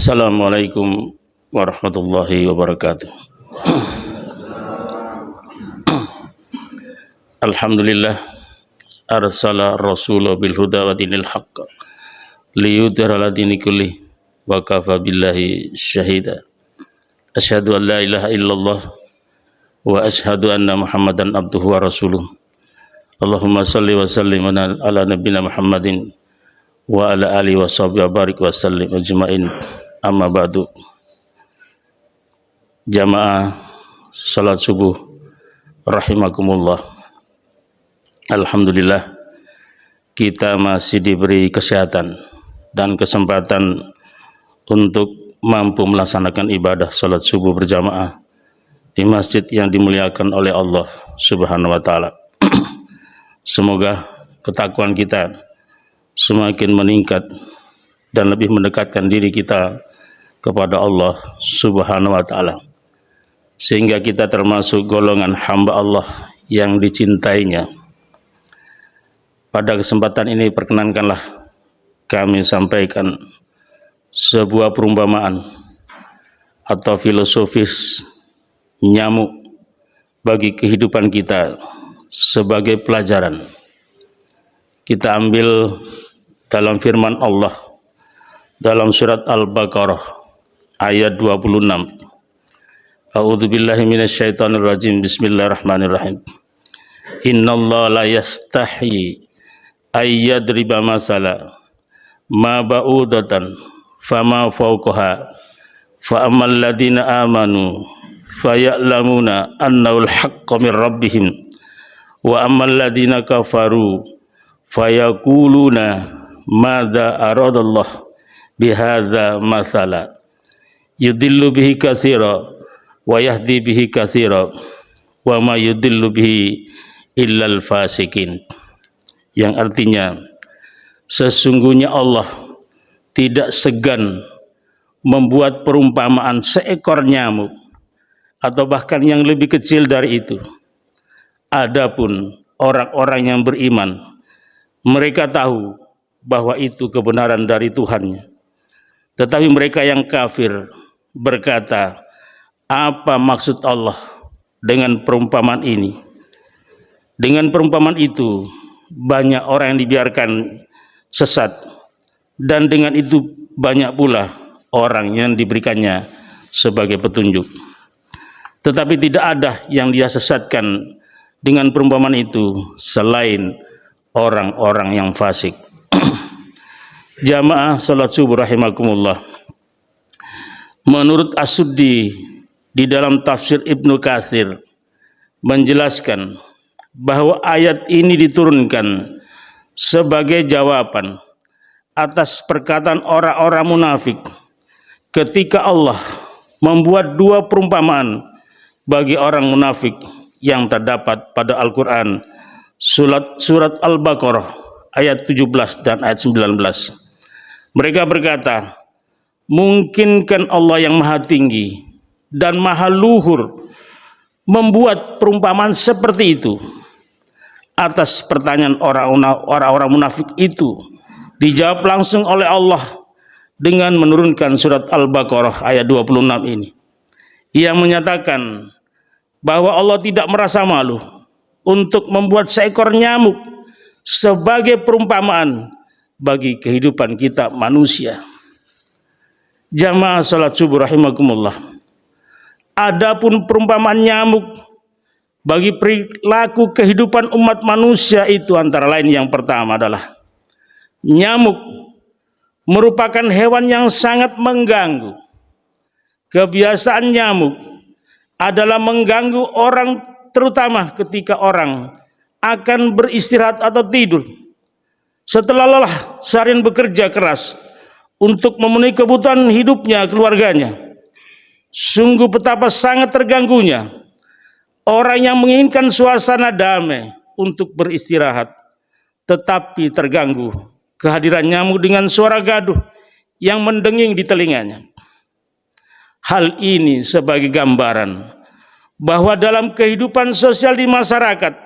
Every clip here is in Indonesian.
Assalamualaikum warahmatullahi wabarakatuh. Alhamdulillah arsala rasula bil huda wa dinil haqq liyudhhira ala dini kulli wa kafa billahi syahida. Asyhadu an la ilaha illallah wa asyhadu anna Muhammadan abduhu wa rasuluh. Allahumma salli wa sallim ala nabiyyina Muhammadin wa ala alihi wa sahbihi wa barik wa sallim ajma'in. Amma ba'du. Jamaah salat subuh rahimakumullah. Alhamdulillah kita masih diberi kesehatan dan kesempatan untuk mampu melaksanakan ibadah salat subuh berjamaah di masjid yang dimuliakan oleh Allah Subhanahu wa taala. Semoga ketakwaan kita semakin meningkat dan lebih mendekatkan diri kita kepada Allah Subhanahu wa taala, sehingga kita termasuk golongan hamba Allah yang dicintainya. Pada kesempatan ini perkenankanlah kami sampaikan sebuah perumpamaan atau filosofis nyamuk bagi kehidupan kita sebagai pelajaran. Kita ambil dalam firman Allah dalam surat Al-Baqarah ayat 26. A'udzubillahi minasyaitonir rajim. Bismillahirrahmanirrahim. Innallaha la yastahi ayyadriba masala ma ba'udatan fama fawqaha fa ammal ladina amanu faya'lamuna annahul haqqu mir rabbihim wa ammal ladina kafaru fayaquluna madza aradallahu bihadza masala yudillu bihi katsira wa yahdi bihi katsira wa ma yudillu bihi illal fasikin, yang artinya sesungguhnya Allah tidak segan membuat perumpamaan seekor nyamuk atau bahkan yang lebih kecil dari itu. Adapun orang-orang yang beriman, mereka tahu bahwa itu kebenaran dari Tuhannya. Tetapi mereka yang kafir berkata, apa maksud Allah dengan perumpamaan ini? Dengan perumpamaan itu banyak orang yang dibiarkan sesat, dan dengan itu banyak pula orang yang diberikannya sebagai petunjuk. Tetapi tidak ada yang dia sesatkan dengan perumpamaan itu selain orang-orang yang fasik. Jamaah salat subuh rahimakumullah. Menurut As-Suddi di dalam tafsir Ibnu Katsir menjelaskan bahwa ayat ini diturunkan sebagai jawaban atas perkataan orang-orang munafik ketika Allah membuat dua perumpamaan bagi orang munafik yang terdapat pada Al-Quran surat Al-Baqarah ayat 17 dan ayat 19. Mereka berkata, mungkinkah Allah yang maha tinggi dan maha luhur membuat perumpamaan seperti itu? Atas pertanyaan orang-orang munafik itu dijawab langsung oleh Allah dengan menurunkan surat Al-Baqarah ayat 26 ini, yang menyatakan bahwa Allah tidak merasa malu untuk membuat seekor nyamuk sebagai perumpamaan bagi kehidupan kita manusia. Jamaah salat subuh rahimakumullah. Adapun perumpamaan nyamuk bagi perilaku kehidupan umat manusia itu antara lain, yang pertama adalah nyamuk merupakan hewan yang sangat mengganggu. Kebiasaan nyamuk adalah mengganggu orang, terutama ketika orang akan beristirahat atau tidur. Setelah lelah seharian bekerja keras untuk memenuhi kebutuhan hidupnya, keluarganya, sungguh betapa sangat terganggunya orang yang menginginkan suasana damai untuk beristirahat, tetapi terganggu kehadiran nyamuk dengan suara gaduh yang mendenging di telinganya. Hal ini sebagai gambaran bahwa dalam kehidupan sosial di masyarakat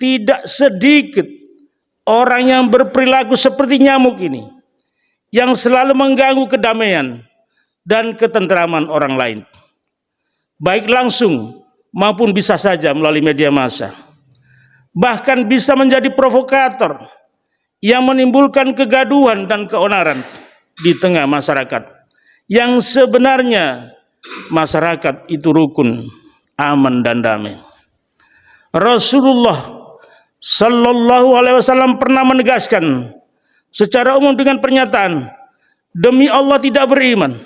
tidak sedikit orang yang berperilaku seperti nyamuk ini, yang selalu mengganggu kedamaian dan ketentraman orang lain, baik langsung maupun bisa saja melalui media massa. Bahkan bisa menjadi provokator yang menimbulkan kegaduhan dan keonaran di tengah masyarakat, yang sebenarnya masyarakat itu rukun, aman dan damai. Rasulullah Sallallahu Alaihi Wasallam pernah menegaskan secara umum dengan pernyataan, demi Allah tidak beriman,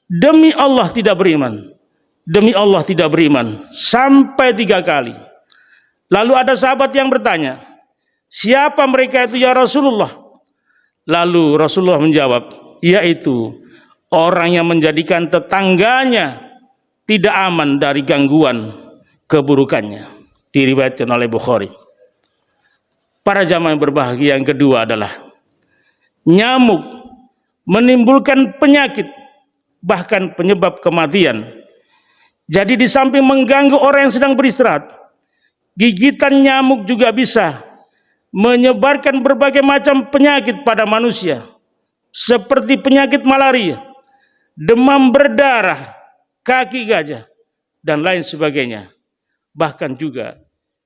demi Allah tidak beriman, demi Allah tidak beriman, sampai 3 kali. Lalu ada sahabat yang bertanya, siapa mereka itu ya Rasulullah? Lalu Rasulullah menjawab, yaitu orang yang menjadikan tetangganya tidak aman dari gangguan keburukannya. Diriwayatkan oleh Bukhari. Para jamaah yang berbahagia, yang kedua adalah nyamuk menimbulkan penyakit, bahkan penyebab kematian. Jadi di samping mengganggu orang yang sedang beristirahat, gigitan nyamuk juga bisa menyebarkan berbagai macam penyakit pada manusia, seperti penyakit malaria, demam berdarah, kaki gajah, dan lain sebagainya. Bahkan juga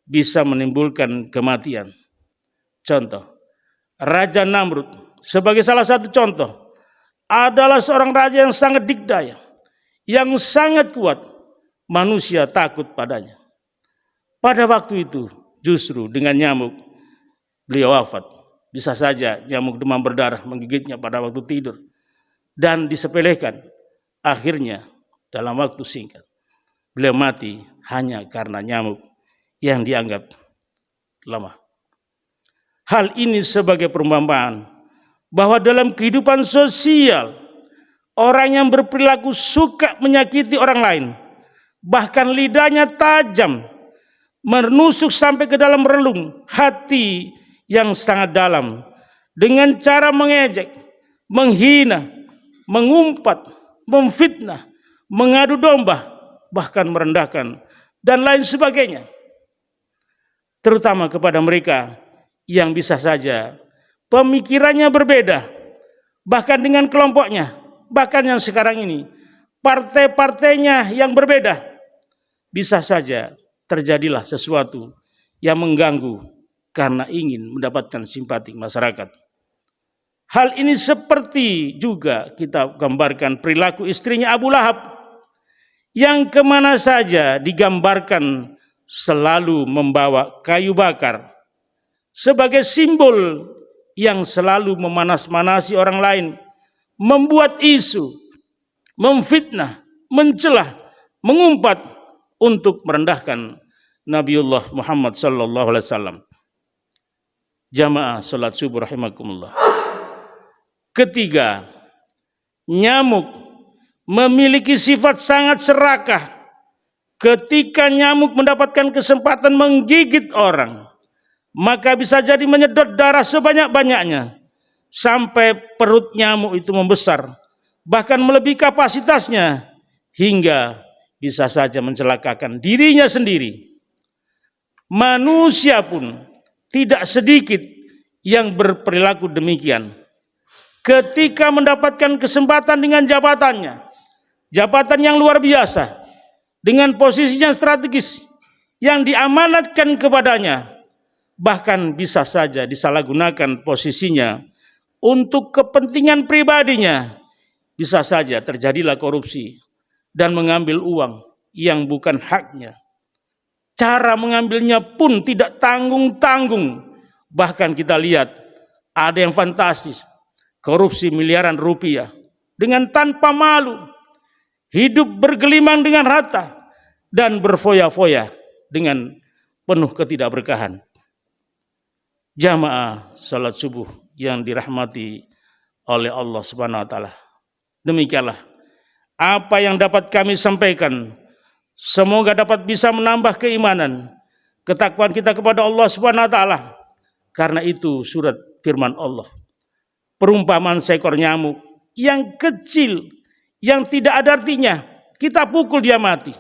bisa menimbulkan kematian. Contoh, Raja Namrud sebagai salah satu contoh adalah seorang raja yang sangat dikdaya, yang sangat kuat, manusia takut padanya. Pada waktu itu justru dengan nyamuk beliau wafat. Bisa saja nyamuk demam berdarah menggigitnya pada waktu tidur dan disepelekan. Akhirnya dalam waktu singkat beliau mati hanya karena nyamuk yang dianggap lemah. Hal ini sebagai perumpamaan bahwa dalam kehidupan sosial, orang yang berperilaku suka menyakiti orang lain, bahkan lidahnya tajam, menusuk sampai ke dalam relung hati yang sangat dalam, dengan cara mengejek, menghina, mengumpat, memfitnah, mengadu domba, bahkan merendahkan, dan lain sebagainya. Terutama kepada mereka yang bisa saja pemikirannya berbeda, bahkan dengan kelompoknya, bahkan yang sekarang ini partai-partainya yang berbeda. Bisa saja terjadilah sesuatu yang mengganggu karena ingin mendapatkan simpati masyarakat. Hal ini seperti juga kita gambarkan perilaku istrinya Abu Lahab, yang kemana saja digambarkan selalu membawa kayu bakar sebagai simbol yang selalu memanas-manasi orang lain, membuat isu, memfitnah, mencelah, mengumpat untuk merendahkan Nabiullah Muhammad sallallahu alaihi wasallam. Jamaah salat subuh rahimakumullah. Ketiga, nyamuk memiliki sifat sangat serakah. Ketika nyamuk mendapatkan kesempatan menggigit orang, maka bisa jadi menyedot darah sebanyak-banyaknya sampai perut nyamuk itu membesar, bahkan melebihi kapasitasnya, hingga bisa saja mencelakakan dirinya sendiri. Manusia pun tidak sedikit yang berperilaku demikian. Ketika mendapatkan kesempatan dengan jabatannya, jabatan yang luar biasa, dengan posisinya strategis yang diamanatkan kepadanya, bahkan bisa saja disalahgunakan posisinya untuk kepentingan pribadinya. Bisa saja terjadilah korupsi dan mengambil uang yang bukan haknya. Cara mengambilnya pun tidak tanggung-tanggung. Bahkan kita lihat ada yang fantastis, korupsi miliaran rupiah dengan tanpa malu, hidup bergelimang dengan harta dan berfoya-foya dengan penuh ketidakberkahan. Jamaah salat subuh yang dirahmati oleh Allah Subhanahu wa taala. Demikianlah apa yang dapat kami sampaikan. Semoga dapat bisa menambah keimanan, ketakwaan kita kepada Allah Subhanahu wa taala. Karena itu surat firman Allah, perumpamaan seekor nyamuk yang kecil, yang tidak ada artinya, kita pukul dia mati,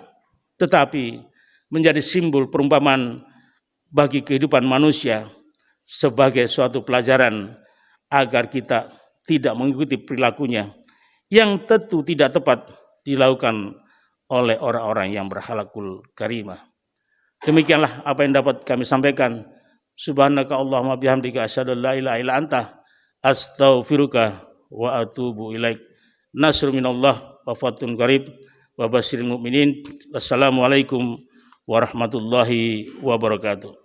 tetapi menjadi simbol perumpamaan bagi kehidupan manusia, sebagai suatu pelajaran agar kita tidak mengikuti perilakunya yang tentu tidak tepat dilakukan oleh orang-orang yang berhalakul karimah. Demikianlah apa yang dapat kami sampaikan. Subhanaka Allahumma bihamdika asyhadu an la ilaha illa anta astaghfiruka wa atubu ilaik. Nasrun minallah wa fathun qarib wa basyiril mu'minin. Wassalamualaikum warahmatullahi wabarakatuh.